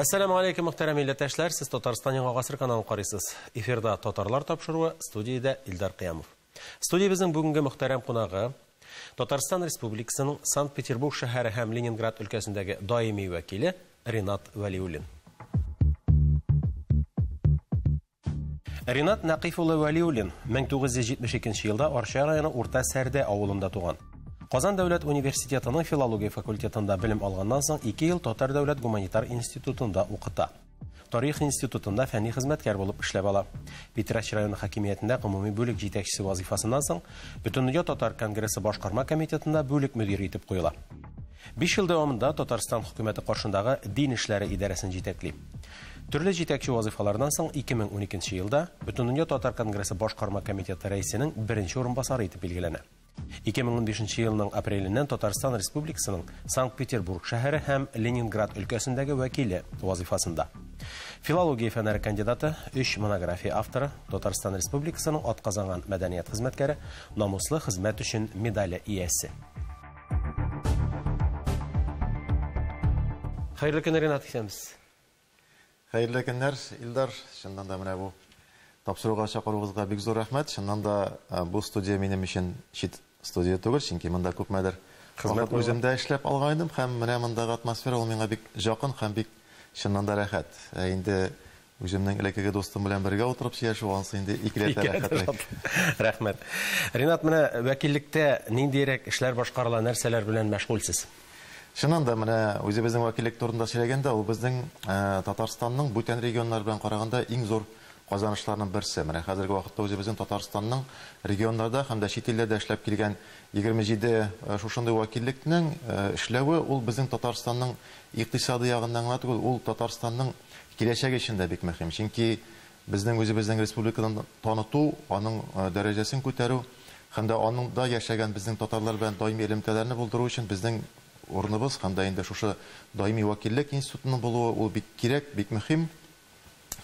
Ассаламу алейкум, мөхтәрәм милләттәшләр, сез Татарстан Яңа гасыр каналын карыйсыз. Эфирда татарлар тапшыруы, студияда Илдар Кыямов. Студиябезнең бүгенге мөхтәрәм кунагы Татарстан Республикасының Санкт-Петербург шәһәре һәм Ленинград өлкәсендәге даими вәкиле Ринат Вәлиуллин. Ринат Нәкыйф улы Вәлиуллин 1972 елда Арча районы Урта Сәрдә авылында туган. Казан дәүләт университетының филология факультетында белем алганнан соң 2 ел Татар дәүләт гуманитар институтында укыта. Тарих институтында фәнни хезмәткәр булып эшләп ала. Питрәч районы хакимиятендә гомуми бүлек җитәкчесе вазифасыннан соң Бөтендөнья Татар конгрессы башкарма комитетында бүлек мөдире итеп куела. 5 ел дәвамында Татарстан хөкүмәте каршындагы дин эшләре идарәсен җитәкли. Төрле җитәкче вазифалардан соң 2012 елда Бөтендөнья Татар конгрессы башкарма комитеты рәисенең беренче урынбасары итеп билгеләнә. 2015 елның апреленнән Татарстан Республикасының Санкт-Петербург шәһәре һәм Ленинград өлкәсендәге вәкиле вазифасында. Филология фәннәре кандидаты, 3 монография авторы, Татарстан Республикасының атказанган мәдәният хезмәткәре, намуслы хезмәт өчен медале иясе. Хәерле көннәр, Ринат итәбез. Хәерле көннәр, Илдар. Шуннан да менә бу тапшыруга чакыруыгызга бик зур рәхмәт. Шуннан да бу студия минем өчен чит студия түгел, чөнки монда күпмәдер хезмәт үземдә эшләп алгайным һәм менә мондагы атмосфера ул миңа бик якын һәм бик шуннан да рәхәт. Инде үземнең элеккеге достым белән бергә утырып сөйләшү ансы инде икеләтә рәхәт. Рәхмәт. Ринат, менә вәкиллектә ниндирәк эшләр башкарыла, нәрсәләр белән мәшгульсез? Шуннан да менә үзебезнең вәкиллек турында сөйләгәндә, ул безнең Татарстанның бүтән регионнар белән караганда иң зур казанышларның берсе. Менә хәзерге вакытта үзебезнең Татарстанның регионнарда һәм дә чит илләрдә эшләп килгән 27 шушындый вәкиллекнең эшләве ул безнең Татарстанның икътисады ягыннан гына түгел, ул Татарстанның киләчәге өчен дә бик мөһим. Чөнки безнең үзебезнең республиканы таныту, аның дәрәҗәсен күтәрү һәм дә анында яшәгән безнең татарлар белән даими элемтәләрне булдыру өчен безнең урыныбыз һәм дә инде шушы даими вәкиллек институтының булуы ул бик кирәк, бик мөһим.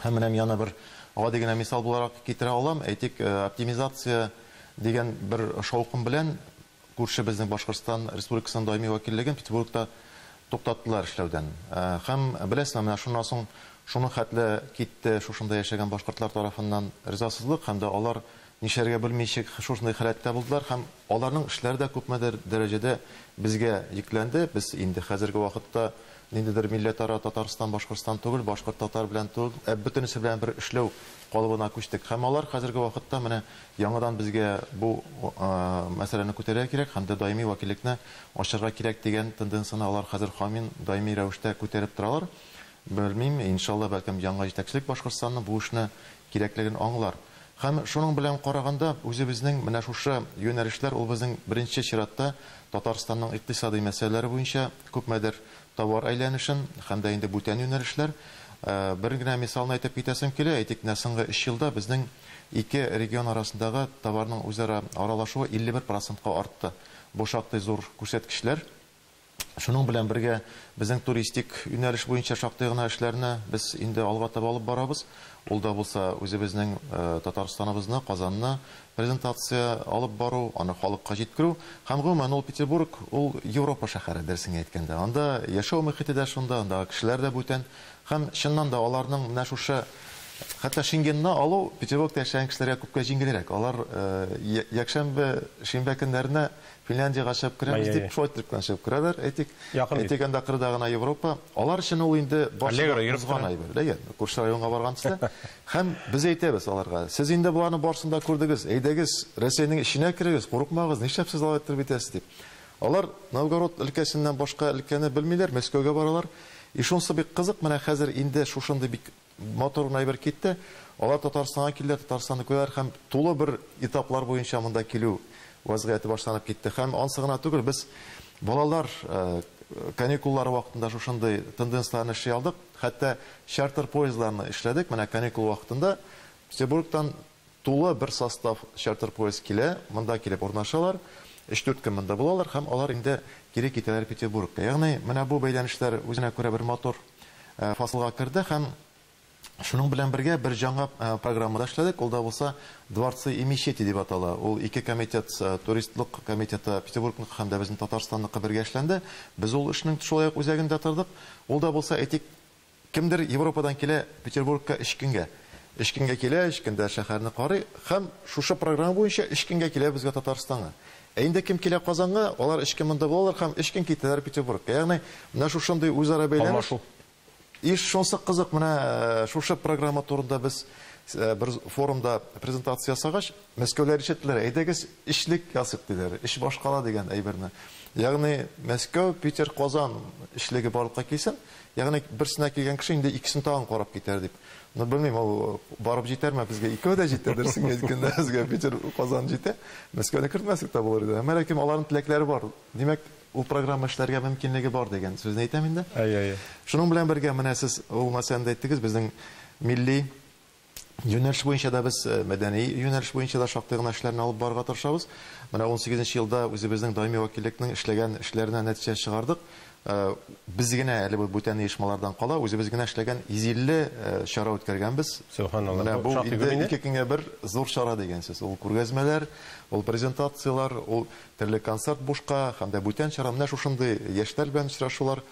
Һәм менә яна бер гади генә мисал буларак китерә алам. Әйтик, оптимизация дигән бер шаукым белән күрше безнең Башкортстан Республикасының даими вәкиллеген Петербургта туктаттылар эшләүдән. Һәм беләсезме, менә шуннан соң шуның хәтле китте шушында яшәгән башкортлар тарафыннан ризасызлык һәм дә алар нишәргә белмичек шушындай халәттә булдылар һәм аларның эшләре дә күпмәдер дәрәҗәдә безгә йөкләнде. Без инде хәзерге вакытта ниндидер милләтара Татарстан, Башкортстан түгел, башкорт татар белән түгел, бөтенесе белән бер эшләү калыбына күчтек. Һәм алар хәзерге вакытта менә яңадан безгә бу мәсьәләне күтәрергә кирәк һәм дә даими вәкиллекне ачарга кирәк дигән тенденцияны алар хәзер хамин даими рәвештә күтәреп торалар. Белмим, иншалла, бәлкем яңа җитәкчелек Башкортстанның бу эшне кирәклеген аңлар. Һәм шуның белән караганда үзебезнең менә шушы юнәлешләр ул безнең беренче чиратта Татарстанның икътисади мәсьәләләре буенча күпмәдер товар әйләнешен һәм дә инде бүтән юнәлешләр. Бер генә мисалны әйтеп китәсем килә. Әйтик, соңгы 3 елда безнең ике регион арасындагы товарның үзара аралашуы 51%-ка артты. Бу шактый зур күрсәткечләр. Шуның белән бергә безнең туристик юнәлеш буенча шактый гына эшләрне без инде алга таба алып барабыз. Ул да булса үзебезнең Татарстаныбызны, Казанны презентация алып бару, аны халыкка җиткерү. Һәм гомумән ул Петербург, ул Европа шәһәре дәрсен әйткәндә. Анда яшәү мөхите дә шунда, анда кешеләр дә бүтән. Һәм чыннан да аларның менә шушы хәтта Шенгенны алу Петербургта яшәгән кешеләргә күпкә җиңелрәк. Алар якшәмбе, шимбә көннәренә Финляндиягә чыгып керәбез дип шойтрыктан чыгып керәләр. Әйтик, анда кырда гына Европа. Алар өчен ул инде башка әйбер. Күрше районга баргансыз. Һәм без әйтәбез аларга, сез инде буларны барсында күрдегез, әйдәгез, Россиянең ишенә керегез, курыкмагыз, нишләп сез алай итеп битәсез дип. Алар Новгород өлкәсеннән башка өлкәне белмиләр, Мәскәүгә баралар. Шунысы бик кызык, менә хәзер инде шушындый бик мотор әйбер китте. Алар Татарстанга килделәр, Татарстанны күрәләр һәм тулы бер этаплар буенча монда килү вазгыяте башланып китте. Һәм ансы гына түгел, без балалар каникуллары вакытында шушындый тенденцияларны эшли алдык. Хәтта чартер поездларны эшләдек. Менә каникул вакытында Петербургтан тулы бер состав чартер поезд килә, монда килеп урнашалар. 3-4 көн монда булалар һәм алар инде кире китәләр Петербургка. Ягъни менә бу бәйләнешләр үзенә күрә бер мотор фасылга керде һәм шуның белән бергә бер жаңа программада эшләдек. Ул да булса Дворцы и мечети дип атала. Ул ике комитет, туристлык комитеты Петербургның һәм дә безнең Татарстанныкы бергә эшләнде. Без ул эшнең шулай ук үзәгендә тордык. Ул да булса әйтик кемдер Европадан килә Петербургка эшкенгә. Эшкенгә килә, эшкендә шәһәрне карый һәм шушы программа буенча эшкенгә килә безгә Татарстанга. Инде кем килә Казанга, алар эшкә монда булалар һәм эшкен китәләр Петербургка. Ягъни менә шушындый үзара бәйләнеш. Иш шунсы кызык, менә шушы программа турында без bir forumda prezentatsiya ясагач, Мәскәүләр ишеттеләр, әйдәгез эшлек ясыйк диләр, эш башкала дигән әйберне. Ягъни Мәскәү, Питер, Казан эшлеге барлыкка килсен, ягъни берсенә килгән кеше инде икесен тагын карап китәр дип. Ну белмим, ул барып җитәрме безгә, икәү дә җитәдер сиңа әйткәндә, безгә Питер, Казан җитә. Мәскәүдә кертмәсек тә булыр иде. Әмма ләкин аларның теләкләре бар. Димәк, ул программа эшләргә мөмкинлеге бар дигән сүзне әйтәм инде. Шуның белән бергә менә сез ул мәсьәләдә әйттегез, безнең милли юнәлеш буенча да без мәдәни юнәлеш буенча да шактый гына эшләрне алып барырга тырышабыз. Менә 18нче елда үзебезнең даими вәкиллекнең эшләгән эшләренә нәтиҗә чыгардык. Без генә әле бу бүтән оешмалардан кала, үзебез генә эшләгән 150 чара үткәргәнбез. Субханалла. Бу ике көнгә бер зур чара дигән сүз. Ул күргәзмәләр, ул презентациялар, ул төрле концерт бушка һәм дә бүтән чара менә шушындый яшьләр белән очрашулар.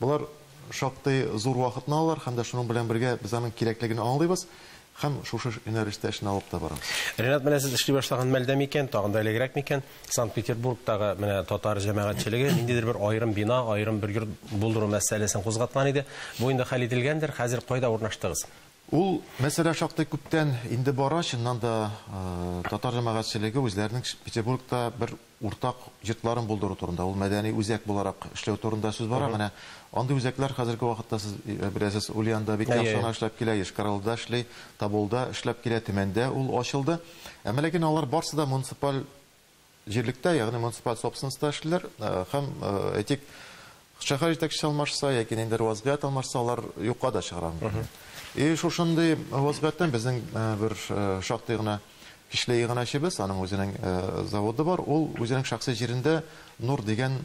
Булар шактый зур вакытны алалар һәм дә шуның белән бергә без аның кирәклеген аңлыйбыз. Һәм шушы юнәлештә эшне алып та барабыз. Ренат, менә сез эшли башлаган мәлдә микән, тагын да элегрәк микән, Санкт-Петербургтагы менә татар җәмәгатьчелеге ниндидер бер аерым бина, аерым бер йорт булдыру мәсьәләсен кузгаткан иде. Бу инде хәл ителгәндер. Хәзер кайда урнаштыгыз? Ул мәсьәлә шактый күптән инде бара, чыннан да татар җәмәгатьчелеге үзләренең Петербургта бер уртак йортларын булдыру турында, ул мәдәни үзәк буларак эшләү турында сүз бара. Менә андый үзәкләр хәзерге вакытта сез беләсез, Ульянда бик яхшы эшләп килә, Ешкаралда эшли, Табулда эшләп килә, Төмәндә ул ачылды. Әмма ләкин алар барсы да муниципаль җирлектә, ягъни муниципаль собственностьта эшлиләр һәм әйтик, шәһәр җитәкчесе алмашса яки инде вазгыять алмашса, алар юкка да чыгара. И шушындый вазгыятьтән безнең бер шактый гына кишле игъначыбыз, аның үзенең заводы бар, ул үзенең шәхси җирендә Нур дигән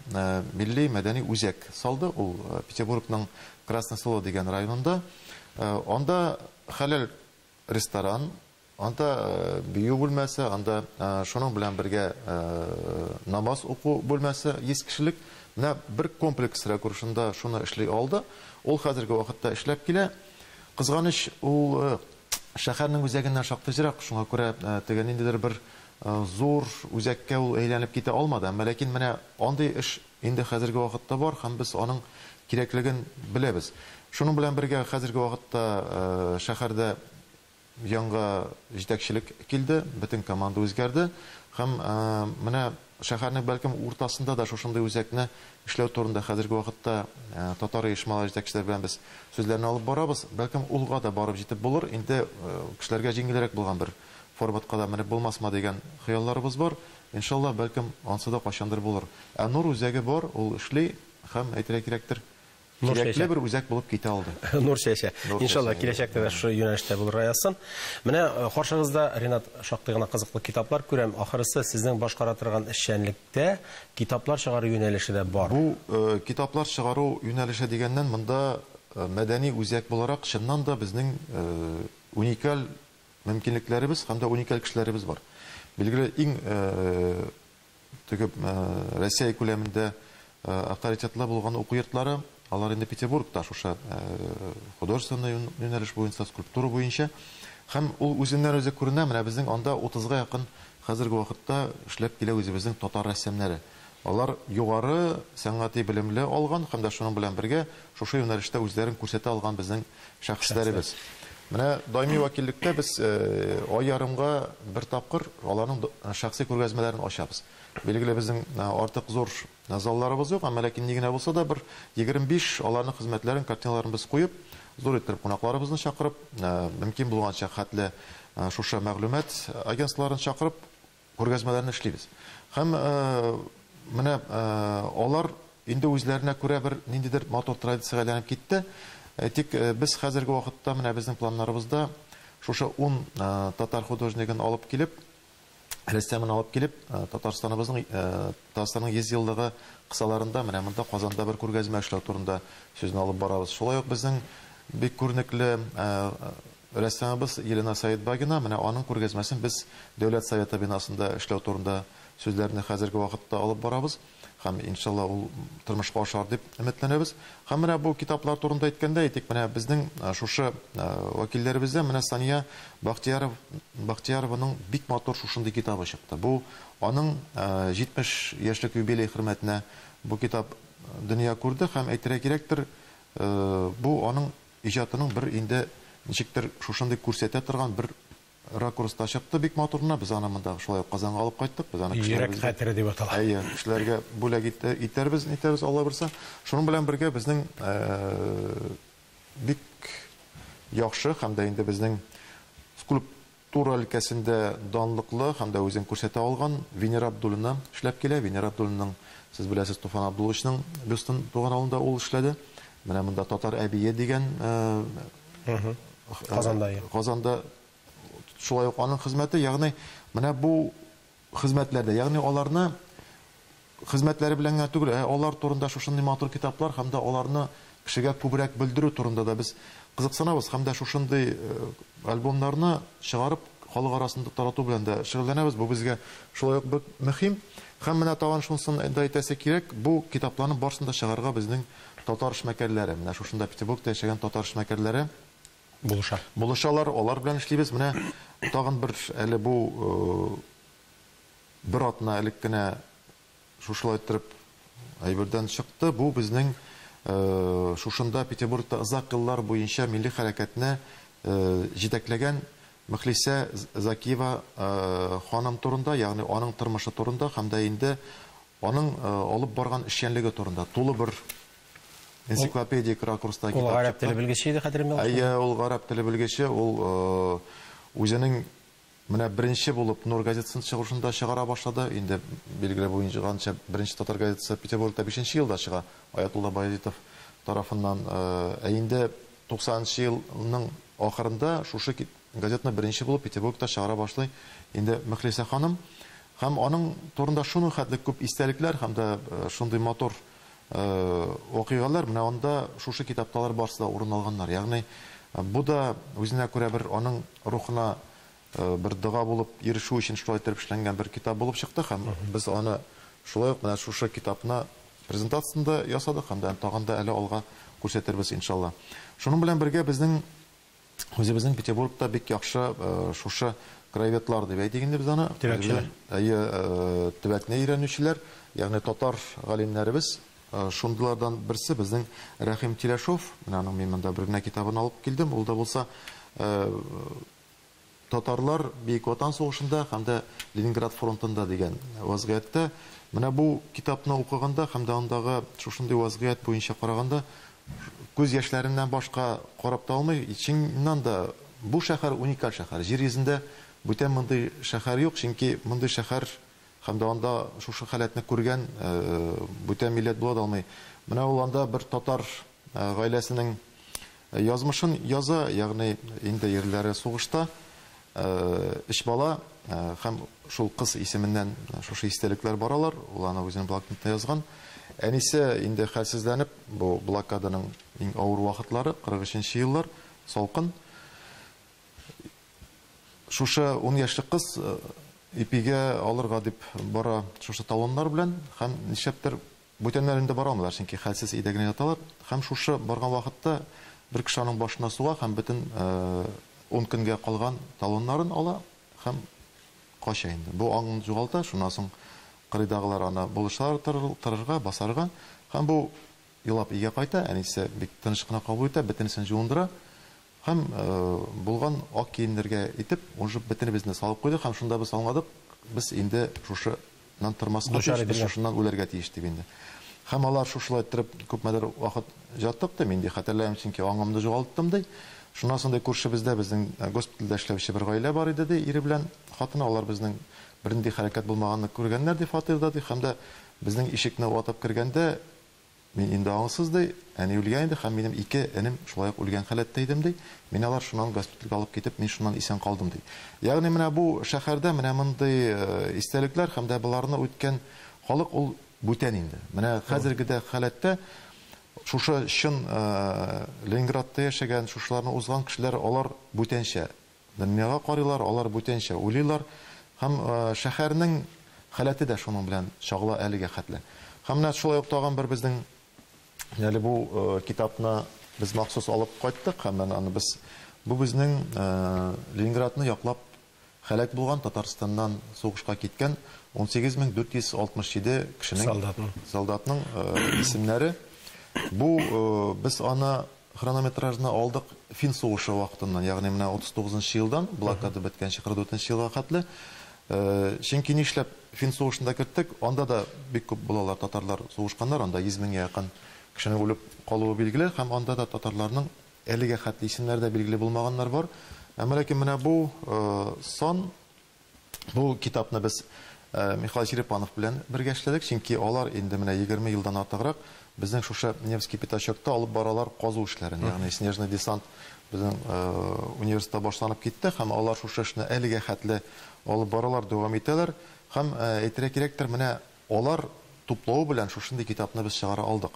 милли мәдәни үзәк салды. Ул Петербургның Красное Село дигән районында. Анда хәләл ресторан, анда бию бүлмәсе, анда шуның белән бергә намаз уку бүлмәсе, 100 кешелек, менә бер комплекс ракурсында шуны эшли алды. Ул хәзерге вакытта эшләп килә. Кызганыч, ул шәһәрнең үзәгеннән шактый җирәк, шуңа күрә тегән индидер бер зур үзәккә ул әйләнеп китә алмады. Әмма ләкин менә андый эш инде хәзерге вакытта бар һәм без аның кирәклеген беләбез. Шуның белән бергә хәзерге вакытта шәһәрдә яңа җитәкчелек килде, бөтен команда үзгәрде һәм менә шәһәрнең бәлкем уртасында да шушындый үзәкне эшләү турында хәзерге вакытта татар оешмалары җитәкчеләре белән без сүзләрне алып барабыз. Бәлкем улга да барып җитеп булыр. Инде кешеләргә җиңелрәк булган бер форматка да менеп булмасмы дигән хыялларыбыз бар. Иншалла, бәлкем ансы да кайчандыр булыр. Нур үзәге бар, ул эшли һәм әйтергә кирәктер. Кирәкле бер үзәк булып китә алды. Нур чәчә. Иншалла, киләчәктә дә шушы юнәлештә булырга язсын. Менә каршыгызда, Ренат, шактый гына кызыклы китаплар күрәм. Ахырысы сезнең башкара торган эшчәнлектә китаплар чыгару юнәлеше дә бар. Бу китаплар чыгару юнәлеше дигәннән монда мәдәни үзәк буларак чыннан да безнең уникаль мөмкинлекләребез һәм дә уникаль кешеләребез бар. Билгеле, иң Россия күләмендә авторитетлы булган уку йортлары, алар инде Петербургта, шушы художественный юнәлеш буенча, скульптура буенча, һәм ул үзеннән үзе күренә. Менә безнең анда 30-га якын хәзерге вакытта эшләп килә үзебезнең татар рәссамнары. Алар югары сәнгати белемле алган һәм дә шуның белән бергә шушы юнәлештә үзләрен күрсәтә алган безнең шәхесләребез. Менә даими вәкиллеккә без ай ярымга бер тапкыр аларның шәхси күргәзмәләрен ачабыз. Билгеле, безнең артык зур залларыбыз юк, әмма ләкин нигенә булса да бер 25 аларның хезмәтләрен, картиналарын без куеп, зур итеп кунакларыбызны чакырып, мөмкин булганча хәтле шушы мәгълүмат агентларын чакырып күргәзмәләрне эшлибез. Һәм менә алар инде үзләренә күрә бер ниндидер матур традициягә әйләнеп китте. Тик без хәзерге вакытта менә безнең планнарыбызда шушы 10 татар художнигын алып килеп, рәссамын алып килеп, Татарстанның 100 еллыгы кысаларында менә монда Казанда бер күргәзмә эшләү турында сүзне алып барабыз. Шулай ук безнең бик күренекле рәссамыбыз Елена Саидбагина, менә аның күргәзмәсен без Дәүләт Советы бинасында эшләү турында сүзләрне хәзерге вакытта алып барабыз. һәм иншалла ул тормышка ашар дип өметләнәбез. Һәм менә бу китаплар турында әйткәндә, әйтик, менә безнең шушы вәкилләребездә менә Сания Бахтиярованың бик матур шушындый китабы чыкты. Бу аның 70 яшьлек юбилей хөрмәтенә бу китап дөнья күрде һәм әйтергә кирәктер, бу аның иҗатының бер инде ничектер шушындый күрсәтә торган бер ракурста чыкты, бик матурына. Без аны монда шулай Казанга алып кайттык. Без аны Йөрәк хәтере дип атала. кешеләргә бүләк итәрбез, Алла берсә. Шуның белән бергә безнең бик яхшы һәм дә инде безнең скульптура өлкәсендә данлыклы һәм дә үзен күрсәтә алган Венера Абдуллина эшләп килә. Венера Абдуллинаның, сез беләсез, Туфан Абдулловичның бюстын туган авылында ул эшләде. Менә монда Татар әбие дигән Казанда шулай ук аның хезмәте, ягъни менә бу хезмәтләрдә, ягъни аларны хезмәтләре белән генә түгел, алар турында шушындый матур китаплар һәм дә аларны кешегә күбрәк белдерү турында да без кызыксынабыз һәм дә шушындый альбомнарны чыгарып халык арасында тарату белән дә шөгыльләнәбез. Бу безгә шулай ук бик мөһим. Һәм менә тагын шунысын да әйтәсе кирәк, бу китапларны барсын да чыгарга безнең татар эшмәкәрләре, менә шушында Петербургта яшәгән татар эшмәкәрләре булышалар, алар белән эшлибез. Менә тагын бер әле бу бер атна элек кенә шушылай торып әйбердән чыкты. Бу безнең шушында Петербургта озак еллар буенча милли хәрәкәтне җитәкләгән Мөхлисә Закиева ханым турында, ягъни аның тормышы турында һәм дә инде аның алып барган эшчәнлеге турында тулы бер энциклопедик ракурста китап. Ул гарәп теле белгече иде, хәтеремдә. Ул гарәп теле белгече, ул үзенең менә беренче булып Нур газетасын чыгышында чыгара башлады. Инде билгеле буенча беренче татар газетасы Петербургта 5нче елда чыга, Аятулла Баязитов тарафыннан. Инде 90нчы елның ахырында шушы газетаны беренче булып Петербургта чыгара башлый инде Мөхлисә ханым. Һәм аның турында шуның хәтле күп истәлекләр һәм дә шундый матур вакыйгалар менә анда шушы китапталар барсы да урын алганнар. Ягъни бу да үзенә күрә бер аның рухына бер дога булып ирешү өчен шулай итеп эшләнгән бер китап булып чыкты һәм без аны шулай ук менә шушы китапны презентациясында ясадык һәм дә тагын да әле алга күрсәтербез иншалла. Шуның белән бергә безнең үзебезнең Петербургта бик яхшы шушы краеведлар дип әйтик инде без аны. Төбәкне өйрәнүчеләр, ягъни татар галимнәребез. Шундыйлардан берсе безнең Рәхим Тиләшов, менә аның мин монда бер генә китабын алып килдем. Ул да булса татарлар Бөек Ватан сугышында һәм дә Ленинград фронтында дигән вазгыятьтә. Менә бу китапны укыганда һәм дә андагы шушындый вазгыять буенча караганда күз яшьләреннән башка карап та алмый. Чыннан да бу шәһәр уникаль шәһәр. Җир йөзендә бүтән мондый шәһәр юк, чөнки мондый шәһәр һәм дә анда шушы халәтне күргән бүтән милләт була да алмый. Менә ул анда бер татар гаиләсенең язмышын яза, ягъни инде ерләре сугышта эш бала һәм шул кыз исеменнән шушы истәлекләр баралар. Ул аны үзенең блокнотына язган. Әнисе инде хәлсезләнеп, бу блокаданың иң авыр вакытлары 43нче еллар, салкын. Шушы 10 яшьлек кыз ипигә алырга дип бара шушы талоннар белән һәм нишәптер бүтәннәрендә бара алмыйлар, чөнки хәлсез өйдә генә яталар. Һәм шушы барган вакытта бер кеше аның башына суга һәм бөтен 10 көнгә калган талоннарын ала һәм кача инде. Бу аңын югалта, шуннан соң кырыйдагылар аны булышлар торырга, басарга һәм бу елап өйгә кайта. Әнисе бик тыныч кына кабул итә, бөтенесен җуындыра һәм булган ак киемнәргә итеп, ужып бөтенебезне салып куйды һәм шунда без аңладык, без инде шушыннан тормаска тиеш, шушыннан үләргә тиеш дип инде. Һәм алар шушылай торып күпмәдер вакыт жаттык да, мин ди хәтерләйм, чөнки аңымды югалттым ди. Шуннан соң да күршебездә безнең госпитальдә эшләүче бер гаилә бар иде ди, ире белән хатыны. Алар безнең бернинди хәрәкәт булмаганны күргәннәр ди фатирда ди, һәм дә безнең ишекне ватып кергәндә мин инде аңсыз ди, әни үлгән иде һәм минем 2 энем шулай ук үлгән халәттә идем ди. Мин алар шуннан госпитальгә алып китеп, мин шуннан исән калдым ди. Ягъни менә бу шәһәрдә менә мондый истәлекләр һәм дә буларны үткән халык ул бүтән инде. Менә хәзергедә халәттә шушы чын Ленинградта яшәгән, шушыларны узган кешеләр, алар бүтәнчә дөньяга карыйлар, алар бүтәнчә уйлыйлар һәм шәһәрнең халәте дә шуның белән чагыла әлегә хәтле. Һәм менә шулай ук тагын бер безнең әле бу китапны без махсус алып кайттык. Һәм аны без бу безнең Ленинградны яклап һәлак булган, Татарстаннан сугышка киткән 18467 кешенең солдатның исемнәре. Бу без аны хронометражны алдык Фин сугышы вакытыннан, ягъни менә 39 елдан, блокада беткәнче 44 елга хәтле. Чөнки нишләп Фин сугышында киттек, анда да бик күп булалар татарлар сугышканнар, анда 100 меңгә якын кешенең үлеп калуы билгеле, һәм анда да татарларның әлегә хәтле исемнәрдә билгеле булмаганнар бар. Ләкин менә бу сан, бу китапны без Михаил Черепанов белән бергә эшләдек, чөнки алар инде менә 20 елдан артыграк безнең шушы Невский пятачокта алып баралар казу эшләрен, ягъни снежный десант безнең университетта башланып китте, һәм алар шушы эшне әлегә хәтле алып баралар, дәвам итәләр, һәм әйтергә кирәктер, менә алар туплауы белән шушындый китапны без чыгара алдык.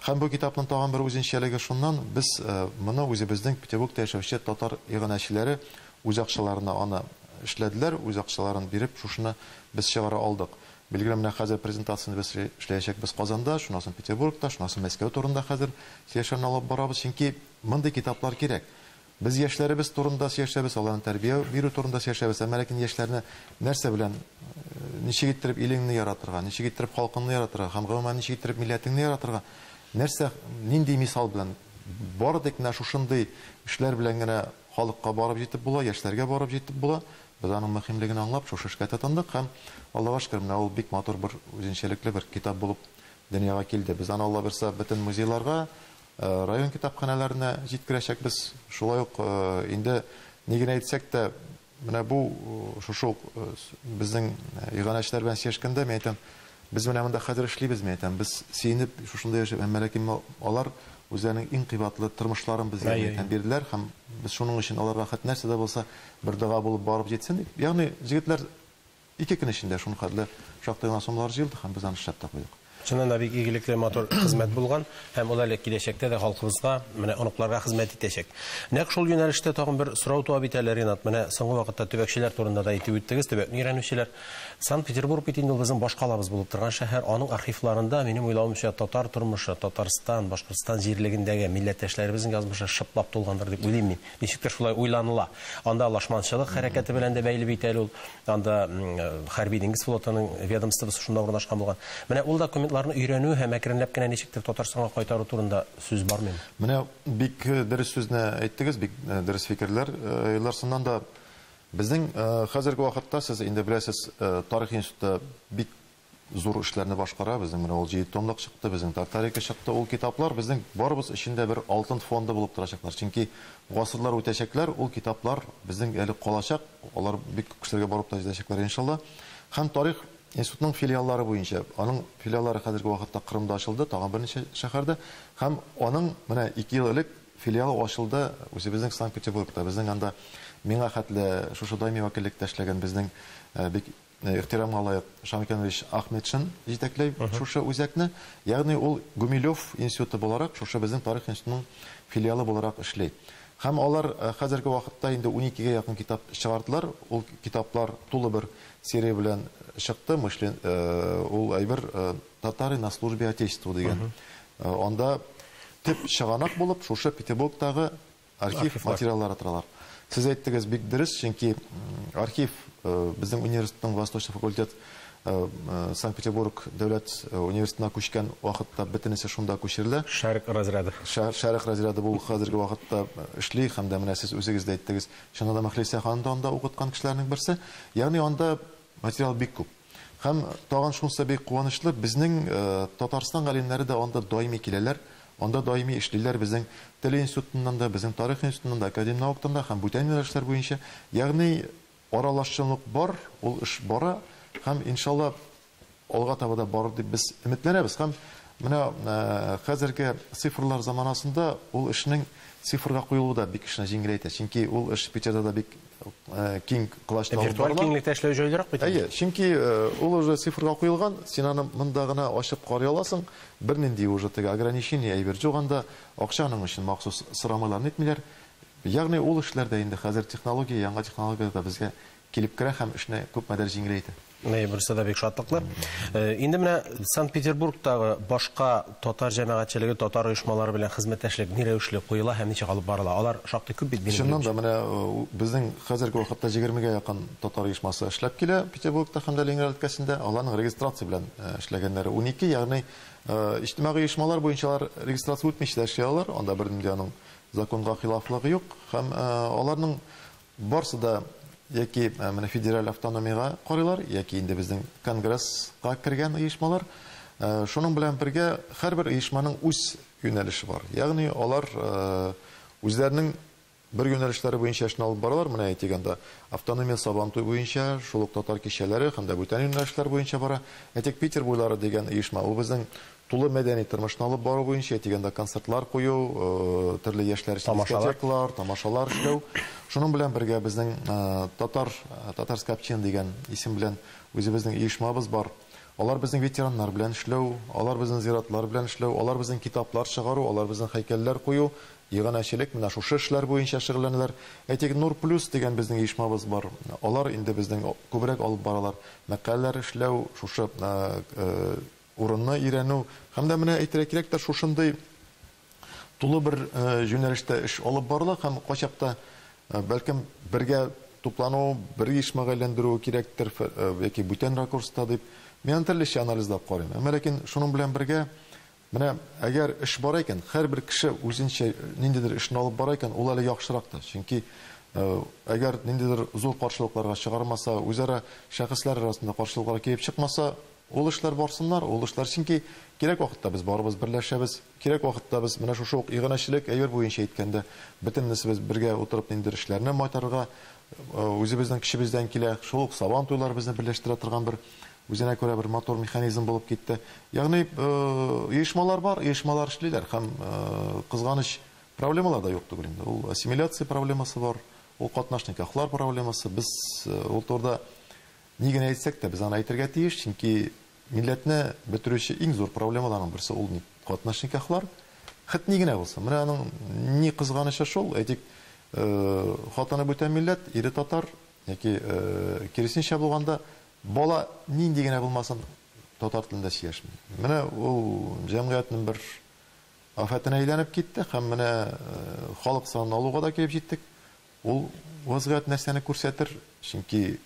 Һәм бу китапның тагын бер үзенчәлеге шуннан, без моны үзебезнең Петербургта яшәүче татар иганәчеләре үз акчаларына аны эшләделәр, үз акчаларын биреп, шушыны без чыгара алдык. Билгеле, менә хәзер презентацияны без эшләячәкбез Казанда, шунысын Петербургта, шунысын Мәскәү турында хәзер сөйләшән алып барабыз, чөнки мондый китаплар кирәк. Без яшьләребез турында сөйләшәбез, аларны тәрбия бирү турында сөйләшәбез, ләкин яшьләрне нәрсә белән, ничек иттереп илеңне яратырга, ничек иттереп халкыңны яратырга, һәм гомумән ничек иттереп милләтеңне яратырга, нәрсә, нинди мисал белән бардык менә шушындый эшләр белән генә халыкка барып җитеп була, яшьләргә барып җитеп була. Без аның мөһимлеген аңлап, шушы эшкә тотындык, һәм Аллаһка шөкер, менә ул бик матур бер үзенчәлекле бер китап булып дөньяга килде. Без аны Алла берсә бөтен музейларга, район китапханәләренә җиткерәчәкбез. Шулай ук инде ни генә әйтсәк тә, менә бу шушы безнең иганәчләр белән сөйләшкәндә, мен әйтәм, без менә монда хәзер эшлибез, мен әйтәм, без сөенеп шушында яшәп, ләкин алар үзләренең иң кыйбатлы тормышларын безгә бирделәр, һәм без шуның өчен аларга хәт нәрсә дә булса бер дога булып барып җитсен. Ягъни җегетләр 2 көн эчендә шуның хәтле шактый гына сумлар җыелды, һәм без аны эшләп тә куйдык. Чыннан да бик игелекле матур хезмәт булган, һәм ул әле киләчәктә дә халкыбызга, менә оныкларга хезмәт итәчәк. Нәкъ шул юнәлештә тагын бер сорау туа бит әле, Ринат. Менә соңгы вакытта төбәкчеләр турында да әйтеп үттегез, төбәкне өйрәнүчеләр. Санкт-Петербург бит инде безнең баш калабыз булып торган шәһәр, аның архивларында минем уйлавымча татар тормышы, Татарстан, Башкортстан җирлегендәге милләттәшләребезнең язмышы шыплап тулгандыр дип уйлыйм мин. Ничектер шулай уйланыла. Анда лашманчылык хәрәкәте белән дә бәйле бит әле ул. Анда хәрби диңгез флотының ведомствосы шунда урнашкан булган. Менә ул документларны өйрәнү һәм әкренләп кенә ничектер Татарстанга кайтару турында сүз бармы? Менә бик дөрес сүзне әйттегез, бик дөрес фикерләр. Елларсыннан да безнең хәзерге вакытта, сез инде беләсез, тарих институты бик зур эшләрне башкара. Безнең менә ул 7 томлык чыкты, безнең тарихы чыкты. Ул китаплар безнең барыбыз эчендә бер алтын фонды булып торачаклар. Чөнки гасырлар үтәчәкләр, ул китаплар безнең әле калачак. Алар бик кешеләргә барып та җитәчәкләр иншалла. Һәм тарих институтның филиаллары буенча, аның филиаллары хәзерге вакытта Кырымда ачылды, тагын берничә шәһәрдә, һәм аның менә 2 ел элек филиалы ачылды үзебезнең Санкт-Петербургта. Безнең анда миңа хәтле шушы даими вәкиллектә эшләгән безнең бик ихтирамга лаек Шамил Иванович Ахметшин җитәкләй шушы үзәкне, ягъни ул Гумилев институты буларак, шушы безнең тарих институтының филиалы буларак эшли. Һәм алар хәзерге вакытта инде 12гә якын китап чыгардылар. Ул китаплар тулы бер серия белән чыкты. Мышлен ул әйбер татары на службе отечеству дигән. Анда төп чыганак булып шушы Петербургтагы архив материаллары торалар. Сез әйттегез, бик дөрес, чөнки архив безнең университетның Восточный факультет Санкт-Петербург дәүләт университетына күчкән вакытта бөтенесе шунда күчерелә. Шәрик разряды. Шәрик разряды бу хәзерге вакытта эшли, һәм дә менә сез үзегез дә әйттегез, шунда Мәхлисә ханымда анда укыткан кешеләрнең берсе. Ягъни анда материал бик күп. Һәм тагын шунысы бик куанычлы, безнең Татарстан галимнәре дә анда даими киләләр. Анда даими эшлиләр безнең Тел институтында, безнең Тарих институтында, Академия науктында һәм бүтән юнәлешләр буенча. Ягъни аралашчылык бар, ул эш бара, һәм иншалла алга таба да бар дип без өметләнәбез. Һәм менә хәзерге цифрлар заманасында ул эшнең цифрга куелуы да бик эшне җиңеләйтә. Чөнки ул эш Питерда да бик киң класста виртуаль киңлектә эшләү җайлырак бит. Әйе, чөнки ул уже цифрга куелган, син аны монда гына ачып карый аласың. Бернинди уже теге ограничение әйбер җуганда акчаның өчен махсус сорамаларны итмиләр. Ягъни ул эшләрдә инде хәзер технология, яңа технология да безгә килеп керә һәм эшне күп мәдәр җиңеләйтә. Берсе дә бик шатлыклы. Инде менә Санкт-Петербургтагы башка татар җәмәгатьчелеге, татар оешмалары белән хезмәттәшлек ни рәвешле куела һәм ничек алып барыла? Алар шактый күп бит. Шуннан да менә безнең хәзерге вакытта 20-гә якын татар оешмасы эшләп килә Петербургта һәм дә Ленинград өлкәсендә. Аларның регистрация белән эшләгәннәре 12, ягъни иҗтимагый оешмалар буенча регистрация үтмичә эшли алар. Анда бер нинди аның законга хилафлыгы юк һәм аларның барсы да яки менә федераль автономиягә карыйлар, яки инде безнең конгресска кергән оешмалар. Шуның белән бергә һәрбер оешманың үз юнәлеше бар. Ягъни алар үзләренең бер юнәлешләре буенча эшне алып баралар. Менә әйтгәндә автономия Сабантуй буенча, шул ук татар кичәләре һәм дә бүтән юнәлешләр буенча бара. Әйтик Питер буйлары дигән оешма, ул безнең тулы мәдәни тормышны алып бару буенча әйтгәндә концертлар кую, төрле яшьләр өчен дискотекалар, тамашалар эшләү. Шуның белән бергә безнең Татарская община дигән исем белән үзебезнең оешмабыз бар. Алар безнең ветераннар белән эшләү, алар безнең зиратлар белән эшләү, алар безнең китаплар чыгару, алар безнең һәйкәлләр кую, иганәчелек менә шушы эшләр буенча шөгыльләнәләр. Әйтик Нур Плюс дигән безнең оешмабыз бар. Алар инде безнең күбрәк алып баралар. Мәкаләләр эшләү, шушы урынны өйрәнү һәм дә менә әйтергә кирәк тә шушындый тулы бер юнәлештә эш алып барыла һәм качакта бәлкем бергә туплану, бер оешмага әйләндерү кирәктер яки бүтән ракурста дип мен төрлечә анализлап карыйм. Ләкин шуның белән бергә менә әгәр эш бар икән, һәрбер кеше үзенчә ниндидер эшне алып бара икән, ул әле яхшырактыр. Чөнки әгәр ниндидер зур каршылыкларга чыгармаса, үзара шәхесләр арасында каршылыклар килеп чыкмаса, ул эшләр барсыннар, ул эшләр чөнки кирәк вакытта без барыбыз берләшәбез. Кирәк вакытта без менә шушы ук иганәчелек әйбер буенча әйткәндә бөтеннәсебез бергә утырып ниндидер эшләрне майтарга, үзебезнең кешебездән килә, шул ук Сабантуйлар безне берләштерә торган бер үзенә күрә бер мотор механизм булып китте. Ягъни оешмалар бар, оешмалар эшлиләр һәм кызганыч проблемалар да юк түгел инде. Ул ассимиляция проблемасы бар, ул катнашник ахлар проблемасы. Без ул турда ни генә әйтсәк тә без аны әйтергә тиеш, чөнки милләтне бетерүче иң зур проблемаларның берсе ул катнашник ахлар. Хәт ни генә булса, менә аның ни кызганычы шул, әйтик, хатаны бүтән милләт, ире татар яки киресенчә булганда бала нинди генә булмасын татар телендә сөйләшми. Менә ул җәмгыятьнең бер афәтенә әйләнеп китте һәм менә халык санын алуга да килеп җиттек. Ул вазгыять нәрсәне күрсәтер, чөнки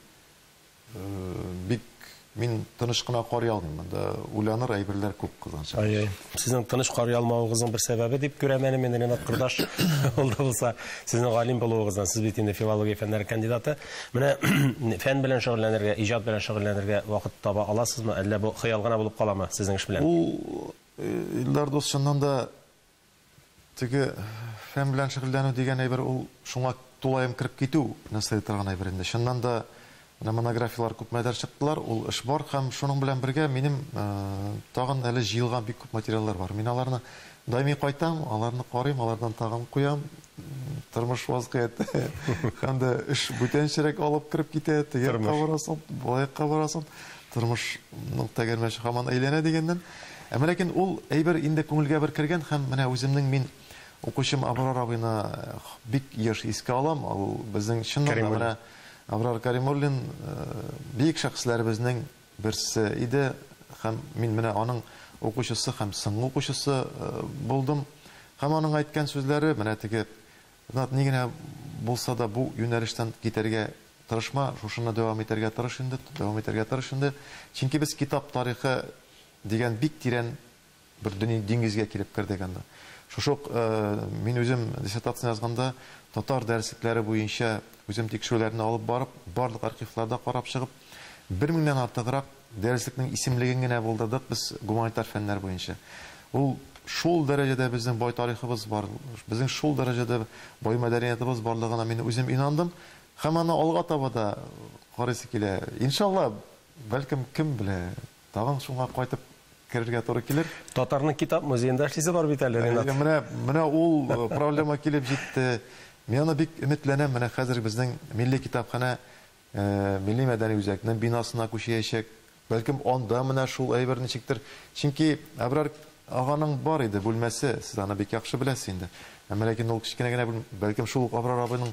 бик мин тыныч кына карый алмыйм. Монда уйланыр әйберләр күп кызганча. Ай-ай. Сезнең тыныч карый алмавыгызның бер сәбәбе дип күрәм әле мен Ренат Кырдаш. Ул да булса, сезнең галим булуыгыздан, сез бит инде филология фәннәре кандидаты. Менә фән белән шөгыльләнергә, иҗат белән шөгыльләнергә вакыт таба аласызмы, әллә бу хыял гына булып каламы сезнең эш белән? Ул Илдар дус чыннан да теге фән белән шөгыльләнү дигән әйбер ул шуңа тулаем кирип китү нәрсә торган әйбер инде. Чыннан да монографиялар күпмәдер чыктылар, ул эш бар һәм шуның белән бергә минем тагын әле җыелган бик күп материаллар бар. Мин аларны даими кайтам, аларны карыйм, алардан тагын куям. Тормыш вазгыяте һәм дә эш бүтәнчәрәк алып кирип китә, тегеркә барасың, балайыкка барасың. Тормышның тәгәрмәче һаман әйләнә дигәннән. Ләкин ул әйбер инде күңелгә бер кергән һәм менә үземнең мин укучым Абрар абыйны бик яшь искә алам. Ул безнең чыннан да менә Абрар Каримуллин бик шәхесләребезнең берсе иде һәм мин менә аның укучысы һәм соңгы укучысы булдым. Һәм аның әйткән сүзләре менә теге ни генә булса да бу юнәлештән китәргә тырышма, шушыны дәвам итәргә тырыш инде. Чөнки без китап тарихы дигән бик тирән бер диңгезгә килеп кердек анда. Шушы мин үзем диссертация язганда татар дәреслекләре буенча үзем тикшерүләрне алып барып, барлык архивларда карап чыгып, 1000-дән артыграк дәреслекнең исемлеген генә булдырдык без гуманитар фәннәр буенча. Ул шул дәрәҗәдә безнең бай тарихыбыз бар, безнең шул дәрәҗәдә бай мәдәниятыбыз барлыгына мин үзем инандым. Һәм аны алга таба да карыйсы килә. Иншалла, бәлкем кем белә, тагын шуңа кайтып керергә туры килер. Татарның китап музеенда эшлисе бар бит әле, Ренат. Менә ул проблема килеп җитте. Мен аны бик өметләнәм. Менә хәзер безнең милли китапханә милли мәдәни үзәкнең бинасына күчәчәк. Бәлкем анда менә шул әйбер ничектер. Чөнки Абрар аганың бар иде бүлмәсе, сез аны бик яхшы беләсез инде. Ләкин ул кичкенә генә бәлкем шул Абрар абыйның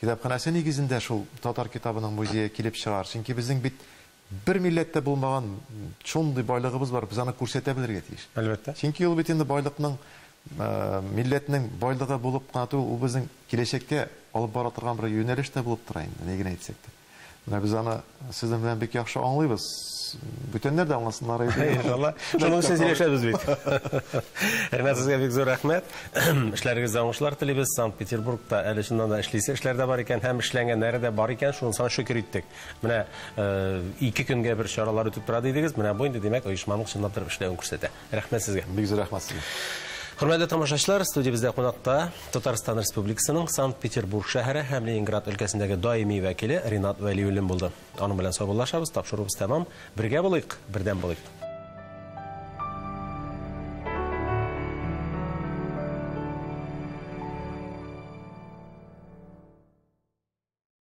китапханәсе нигезендә шул татар китабының музее килеп чыгар. Чөнки безнең бит бер милләттә булмаган шундый байлыгыбыз бар, без аны күрсәтә белергә тиеш. Әлбәттә. Чөнки ул бит инде байлыкның, милләтнең байлыгы булып кына түгел, ул безнең киләчәккә алып бара торган бер юнәлеш тә булып тора инде, нигә әйтсәк тә. Менә без аны сезнең белән бик яхшы аңлыйбыз. Бүтәннәр дә аңласыннар иде. Иншалла. Шуның өчен сөйләшәбез бит. Ренат, сезгә бик зур рәхмәт. Эшләрегездә уңышлар телибез. Санкт-Петербургта әле шуннан да эшлисе эшләр дә бар икән, һәм эшләнгәннәре дә бар икән. Шунысы шөкер иттек. Менә 2 көнгә бер чаралар үтеп тора дидегез. Менә бу инде димәк оешманың чынлап торып эшләвен күрсәтә. Рәхмәт сезгә. Бик зур рәхмәт сезгә. Хөрмәтле тамашачылар, студиябездә кунакта Татарстан Республикасының Санкт-Петербург шәһәре һәм Ленинград өлкәсендәге даими вәкиле Ренат Вәлиуллин булды. Аның белән саубуллашабыз, тапшыруыбыз тәмам. Бергә булыйк, бердәм булыйк.